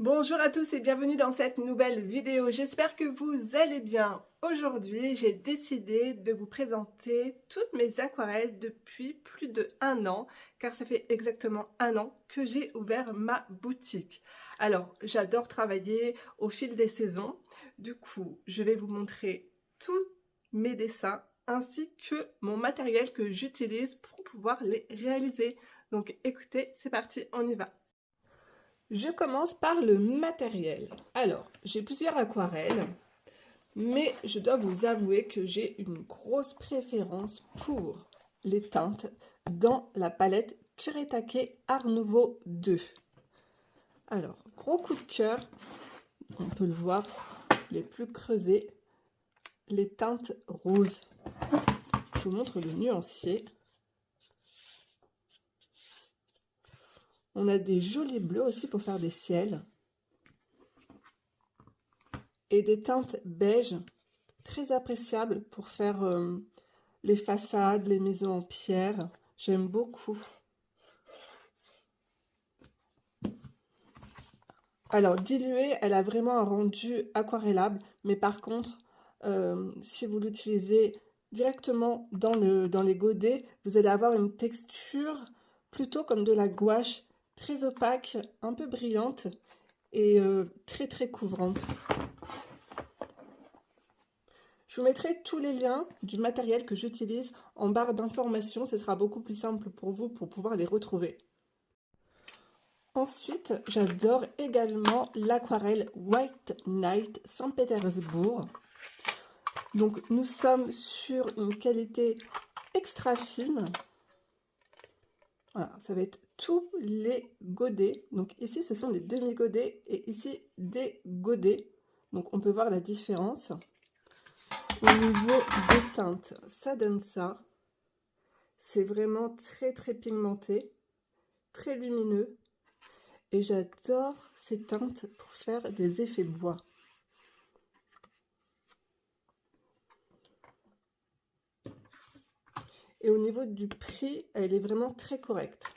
Bonjour à tous et bienvenue dans cette nouvelle vidéo. J'espère que vous allez bien. Aujourd'hui, j'ai décidé de vous présenter toutes mes aquarelles depuis plus d'1 an, car ça fait exactement 1 an que j'ai ouvert ma boutique. Alors, j'adore travailler au fil des saisons. Du coup, je vais vous montrer tous mes dessins ainsi que mon matériel que j'utilise pour pouvoir les réaliser. Donc écoutez, c'est parti, on y va. Je commence par le matériel. Alors, j'ai plusieurs aquarelles, mais je dois vous avouer que j'ai une grosse préférence pour les teintes dans la palette Kuretake Art Nouveau 2. Alors, gros coup de cœur, on peut le voir, les plus creusés, les teintes roses. Je vous montre le nuancier. On a des jolis bleus aussi pour faire des ciels. Et des teintes beige très appréciables pour faire les façades, les maisons en pierre. J'aime beaucoup. Alors, diluée, elle a vraiment un rendu aquarellable, mais par contre, si vous l'utilisez directement dans les godets, vous allez avoir une texture plutôt comme de la gouache, très opaque, un peu brillante et très très couvrante. Je vous mettrai tous les liens du matériel que j'utilise en barre d'informations. Ce sera beaucoup plus simple pour vous pour pouvoir les retrouver. Ensuite, j'adore également l'aquarelle White Night Saint-Pétersbourg. Donc, nous sommes sur une qualité extra fine. Voilà, ça va être tous les godets. Donc ici, ce sont des demi-godets et ici, des godets. Donc, on peut voir la différence. Au niveau des teintes, ça donne ça. C'est vraiment très très pigmenté, très lumineux. Et j'adore ces teintes pour faire des effets bois. Et au niveau du prix, elle est vraiment très correcte.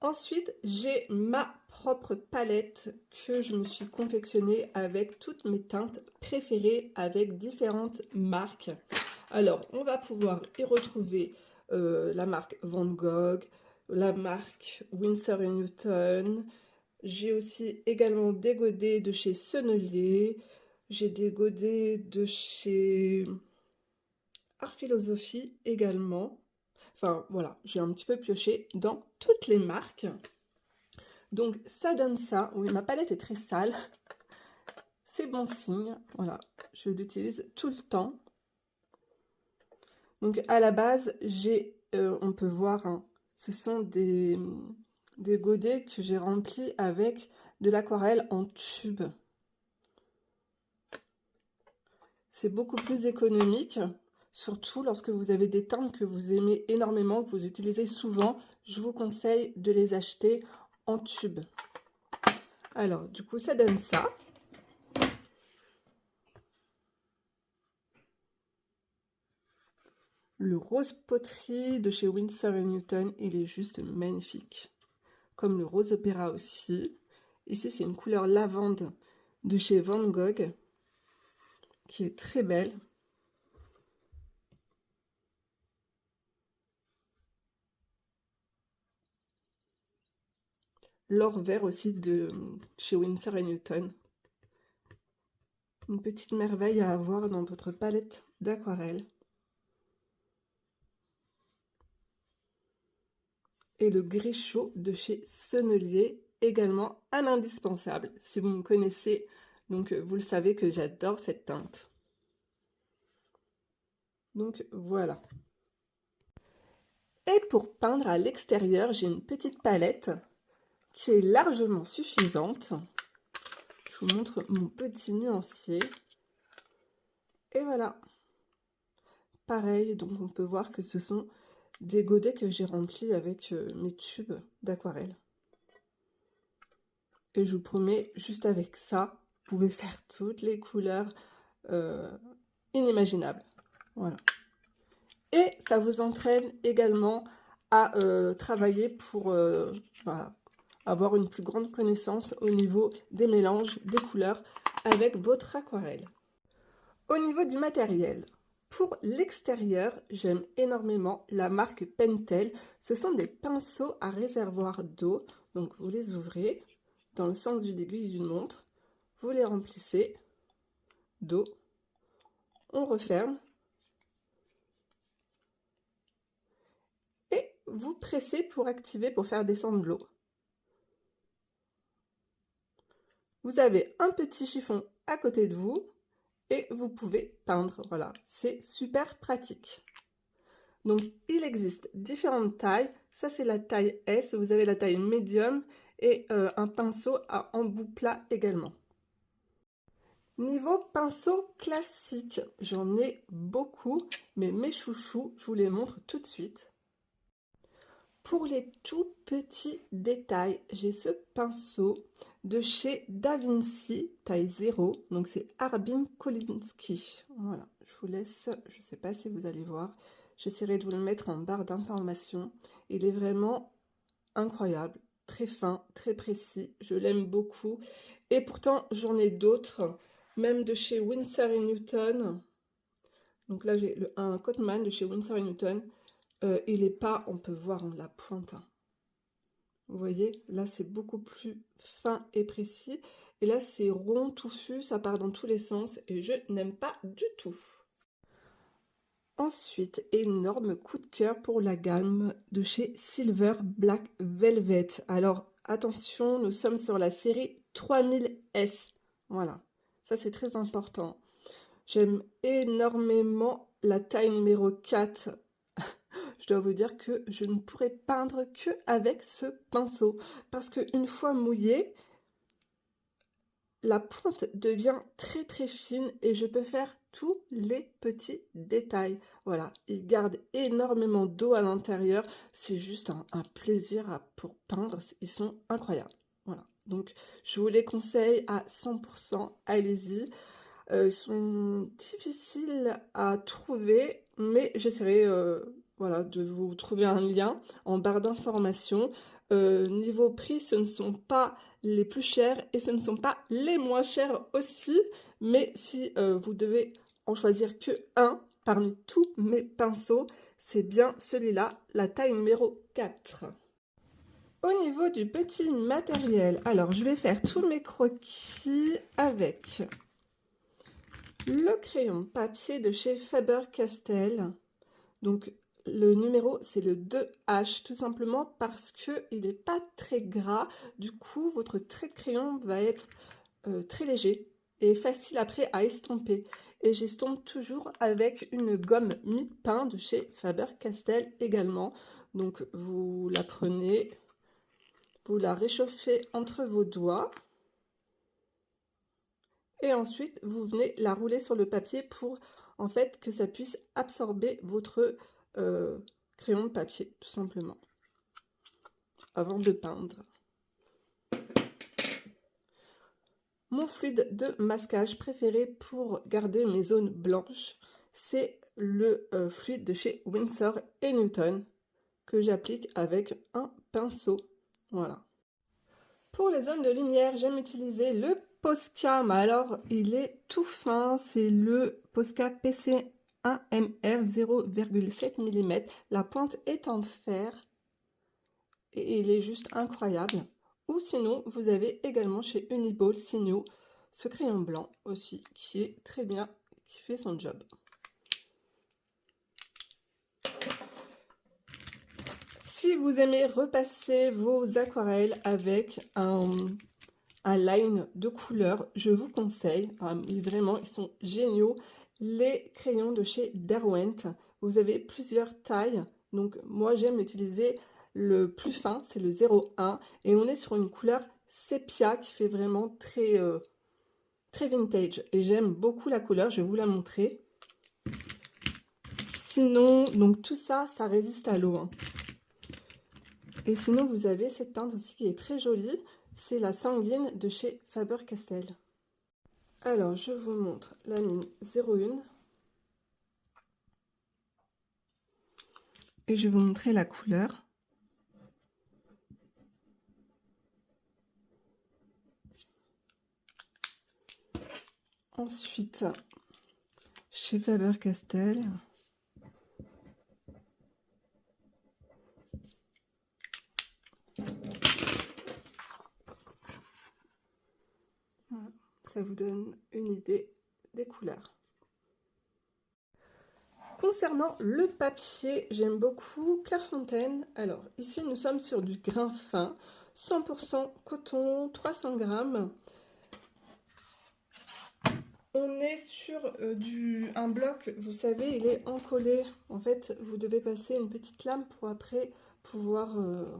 Ensuite, j'ai ma propre palette que je me suis confectionnée avec toutes mes teintes préférées avec différentes marques. Alors, on va pouvoir y retrouver la marque Van Gogh, la marque Winsor & Newton. J'ai aussi également des godets de chez Sennelier. J'ai des godets de chez Art Philosophie également. Enfin, voilà, j'ai un petit peu pioché dans toutes les marques. Donc, ça donne ça. Oui, ma palette est très sale. C'est bon signe. Voilà, je l'utilise tout le temps. Donc, à la base, on peut voir, hein, ce sont des godets que j'ai remplis avec de l'aquarelle en tube. C'est beaucoup plus économique. Surtout lorsque vous avez des teintes que vous aimez énormément, que vous utilisez souvent, je vous conseille de les acheter en tube. Alors, du coup, ça donne ça. Le rose poterie de chez Winsor & Newton, il est juste magnifique. Comme le rose opéra aussi. Ici, c'est une couleur lavande de chez Van Gogh, qui est très belle. L'or vert aussi de chez Winsor & Newton. Une petite merveille à avoir dans votre palette d'aquarelle. Et le gris chaud de chez Sennelier, également un indispensable. Si vous me connaissez, donc vous le savez que j'adore cette teinte. Donc voilà. Et pour peindre à l'extérieur, j'ai une petite palette qui est largement suffisante. Je vous montre mon petit nuancier. Et voilà. Pareil, donc on peut voir que ce sont des godets que j'ai remplis avec mes tubes d'aquarelle. Et je vous promets, juste avec ça, vous pouvez faire toutes les couleurs inimaginables. Voilà. Et ça vous entraîne également à travailler pour voilà, avoir une plus grande connaissance au niveau des mélanges, des couleurs avec votre aquarelle. Au niveau du matériel, pour l'extérieur, j'aime énormément la marque Pentel. Ce sont des pinceaux à réservoir d'eau. Donc vous les ouvrez dans le sens d'une aiguille d'une montre, vous les remplissez d'eau, on referme et vous pressez pour activer, pour faire descendre l'eau. Vous avez un petit chiffon à côté de vous et vous pouvez peindre. Voilà, c'est super pratique. Donc il existe différentes tailles. Ça c'est la taille S, vous avez la taille médium et un pinceau à embout plat également. Niveau pinceau classique, j'en ai beaucoup, mais mes chouchous, je vous les montre tout de suite. Pour les tout petits détails, j'ai ce pinceau de chez Da Vinci, taille 0, donc c'est Arbin Kolinsky. Voilà, je vous laisse, je ne sais pas si vous allez voir, j'essaierai de vous le mettre en barre d'information. Il est vraiment incroyable, très fin, très précis, je l'aime beaucoup. Et pourtant, j'en ai d'autres, même de chez Winsor & Newton. Donc là, j'ai un Cotman de chez Winsor & Newton. Il n'est pas, on peut voir la pointe. Vous voyez, là, c'est beaucoup plus fin et précis. Et là, c'est rond, touffu, ça part dans tous les sens. Et je n'aime pas du tout. Ensuite, énorme coup de cœur pour la gamme de chez Silver Black Velvet. Alors, attention, nous sommes sur la série 3000S. Voilà, ça c'est très important. J'aime énormément la taille numéro 4. Je dois vous dire que je ne pourrais peindre que avec ce pinceau. Parce qu'une fois mouillé, la pointe devient très très fine et je peux faire tous les petits détails. Voilà, il garde énormément d'eau à l'intérieur. C'est juste un plaisir pour peindre. Ils sont incroyables. Voilà, donc je vous les conseille à 100%. Allez-y. Ils sont difficiles à trouver, mais j'essaierai voilà, de vous trouver un lien en barre d'information. Niveau prix, ce ne sont pas les plus chers et ce ne sont pas les moins chers aussi, mais si vous devez en choisir que un parmi tous mes pinceaux, c'est bien celui-là, la taille numéro 4. Au niveau du petit matériel, alors je vais faire tous mes croquis avec le crayon papier de chez Faber-Castell. Donc le numéro c'est le 2H, tout simplement parce qu'il n'est pas très gras. Du coup votre trait de crayon va être très léger et facile après à estomper. Et j'estompe toujours avec une gomme mie-pain de chez Faber-Castell également. Donc vous la prenez, vous la réchauffez entre vos doigts. Et ensuite, vous venez la rouler sur le papier pour en fait que ça puisse absorber votre crayon de papier, tout simplement, avant de peindre. Mon fluide de masquage préféré pour garder mes zones blanches, c'est le fluide de chez Winsor & Newton que j'applique avec un pinceau. Voilà. Pour les zones de lumière, j'aime utiliser le Posca, mais alors il est tout fin, c'est le Posca PC1MR 0,7 mm. La pointe est en fer et il est juste incroyable. Ou sinon, vous avez également chez Uniball Signo ce crayon blanc aussi qui est très bien, qui fait son job. Si vous aimez repasser vos aquarelles avec un line de couleur, je vous conseille, vraiment ils sont géniaux, les crayons de chez Derwent. Vous avez plusieurs tailles, donc moi j'aime utiliser le plus fin, c'est le 01, et on est sur une couleur sépia qui fait vraiment très, très vintage, et j'aime beaucoup la couleur, je vais vous la montrer. Sinon, donc tout ça, ça résiste à l'eau, hein. Et sinon, vous avez cette teinte aussi qui est très jolie, c'est la sanguine de chez Faber-Castell. Alors, je vous montre la mine 01. Et je vais vous montrer la couleur. Ensuite, chez Faber-Castell, voilà, ça vous donne une idée des couleurs. Concernant le papier, j'aime beaucoup Clairefontaine. Alors ici nous sommes sur du grain fin, 100% coton, 300 grammes. On est sur un bloc, vous savez, il est encollé. En fait, vous devez passer une petite lame pour après pouvoir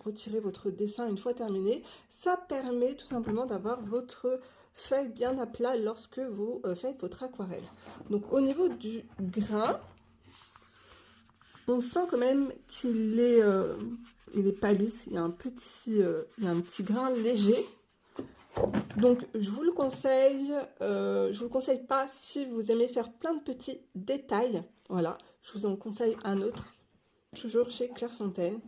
retirer votre dessin une fois terminé. Ça permet tout simplement d'avoir votre feuille bien à plat lorsque vous faites votre aquarelle. Donc au niveau du grain, on sent quand même qu'il est, il est pas lisse, il y a un petit grain léger. Donc je vous le conseille pas si vous aimez faire plein de petits détails. Voilà, je vous en conseille un autre, toujours chez Clairefontaine.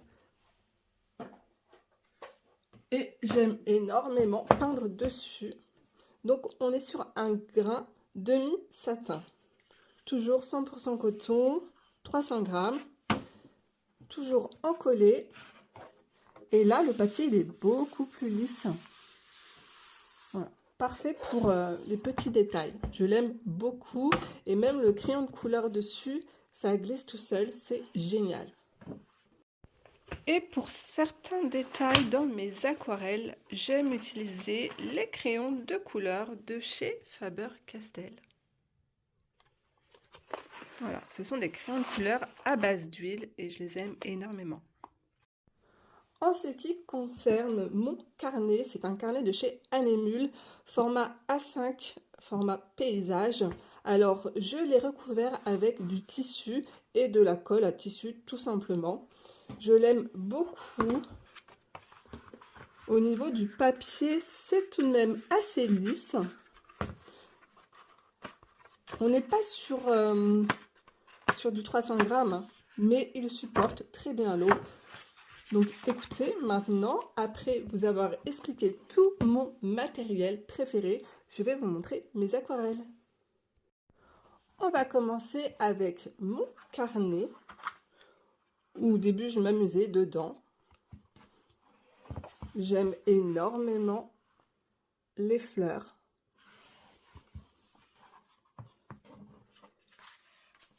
Et j'aime énormément peindre dessus. Donc on est sur un grain demi-satin. Toujours 100% coton, 300 grammes. Toujours encollé. Et là, le papier, il est beaucoup plus lisse. Voilà. Parfait pour les petits détails. Je l'aime beaucoup. Et même le crayon de couleur dessus, ça glisse tout seul. C'est génial. Et pour certains détails dans mes aquarelles, j'aime utiliser les crayons de couleur de chez Faber-Castell. Voilà, ce sont des crayons de couleur à base d'huile et je les aime énormément. En ce qui concerne mon carnet, c'est un carnet de chez Anémule, format A5, format paysage. Alors, je l'ai recouvert avec du tissu et de la colle à tissu, tout simplement. Je l'aime beaucoup. Au niveau du papier, c'est tout de même assez lisse. On n'est pas sur du 300 grammes, mais il supporte très bien l'eau. Donc écoutez, maintenant, après vous avoir expliqué tout mon matériel préféré, je vais vous montrer mes aquarelles. On va commencer avec mon carnet, où au début je m'amusais dedans. J'aime énormément les fleurs.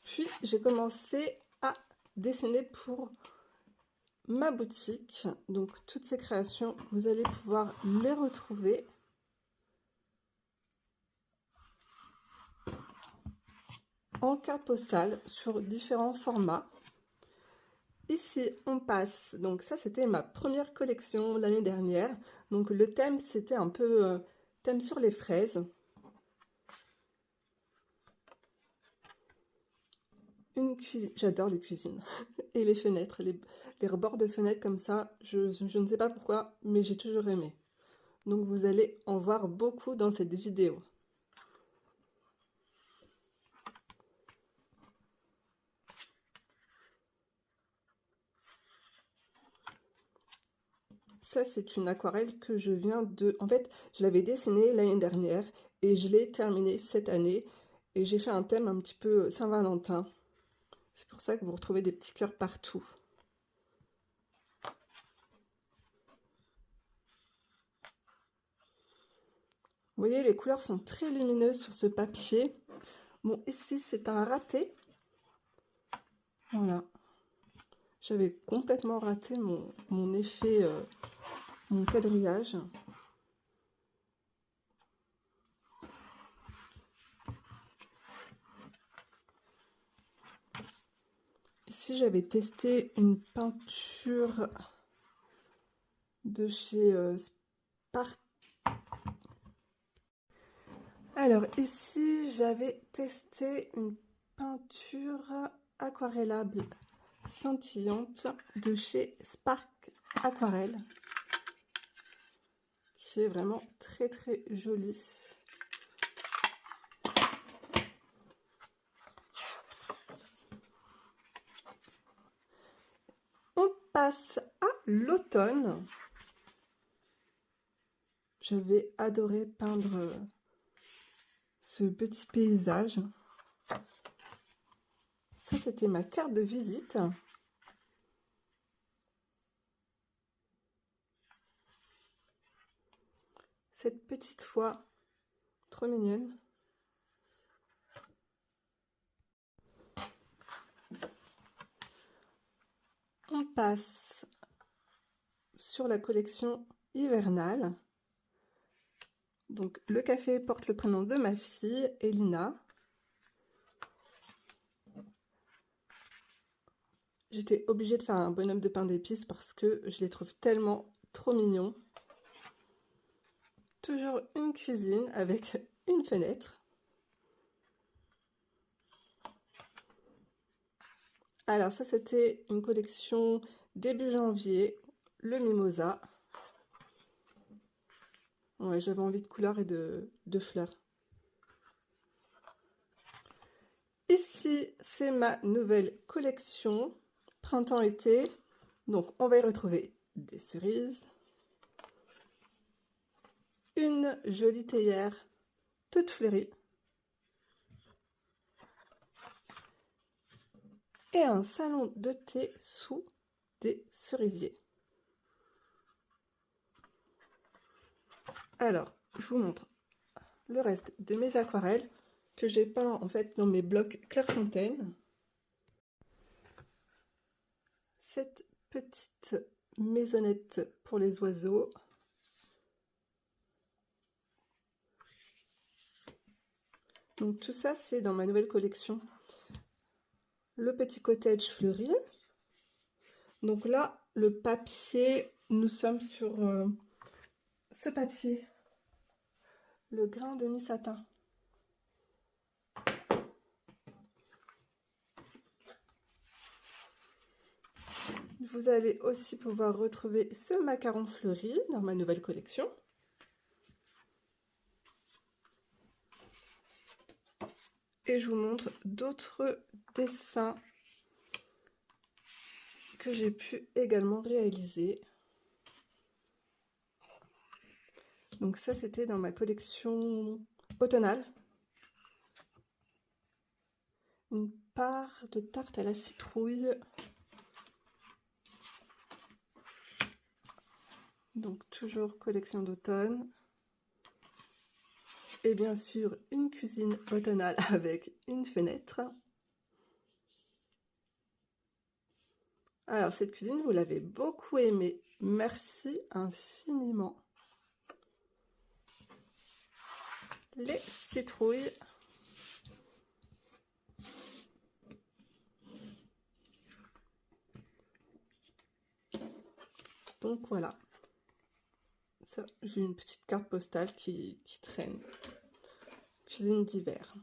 Puis j'ai commencé à dessiner pour ma boutique. Donc toutes ces créations, vous allez pouvoir les retrouver. En carte postale sur différents formats. Ici, on passe, donc ça c'était ma première collection l'année dernière. Donc le thème c'était un peu thème sur les fraises. Une cuisine, j'adore les cuisines et les fenêtres, les rebords de fenêtres comme ça, je ne sais pas pourquoi, mais j'ai toujours aimé. Donc vous allez en voir beaucoup dans cette vidéo. Ça, c'est une aquarelle que je viens de... En fait, je l'avais dessinée l'année dernière et je l'ai terminée cette année. Et j'ai fait un thème un petit peu Saint-Valentin. C'est pour ça que vous retrouvez des petits cœurs partout. Vous voyez, les couleurs sont très lumineuses sur ce papier. Bon, ici, c'est un raté. Voilà. J'avais complètement raté mon effet, mon quadrillage. Ici, j'avais testé une peinture de chez Spark. Alors ici, j'avais testé une peinture aquarellable scintillante de chez Spark Aquarelle, qui est vraiment très très jolie. On passe à l'automne. J'avais adoré peindre ce petit paysage. Ça, c'était ma carte de visite. Cette petite foi, trop mignonne. On passe sur la collection hivernale. Donc, le café porte le prénom de ma fille, Elina. J'étais obligée de faire un bonhomme de pain d'épices parce que je les trouve tellement trop mignons. Toujours une cuisine avec une fenêtre. Alors ça, c'était une collection début janvier, le mimosa. Ouais, j'avais envie de couleurs et de fleurs. Ici, c'est ma nouvelle collection, printemps-été. Donc, on va y retrouver des cerises. Une jolie théière toute fleurie. Et un salon de thé sous des cerisiers. Alors, je vous montre le reste de mes aquarelles que j'ai peint en fait dans mes blocs Clairefontaine. Cette petite maisonnette pour les oiseaux. Donc tout ça, c'est dans ma nouvelle collection. Le petit cottage fleuri. Donc là, le papier, nous sommes sur ce papier, le grain demi-satin. Vous allez aussi pouvoir retrouver ce macaron fleuri dans ma nouvelle collection. Et je vous montre d'autres dessins que j'ai pu également réaliser. Donc ça, c'était dans ma collection automnale. Une part de tarte à la citrouille. Donc toujours collection d'automne. Et bien sûr, une cuisine automnale avec une fenêtre. Alors, cette cuisine, vous l'avez beaucoup aimée. Merci infiniment. Les citrouilles. Donc voilà. Ça, j'ai une petite carte postale qui traîne. Cuisine d'hiver.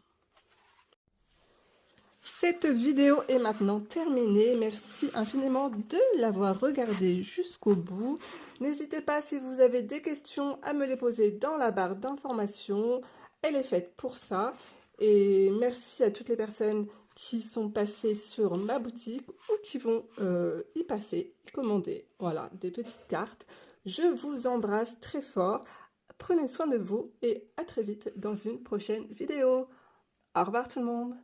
Cette vidéo est maintenant terminée. Merci infiniment de l'avoir regardée jusqu'au bout. N'hésitez pas, si vous avez des questions, à me les poser dans la barre d'informations. Elle est faite pour ça. Et merci à toutes les personnes qui sont passées sur ma boutique ou qui vont y passer, y commander. Voilà, des petites cartes. Je vous embrasse très fort. Prenez soin de vous et à très vite dans une prochaine vidéo. Au revoir tout le monde.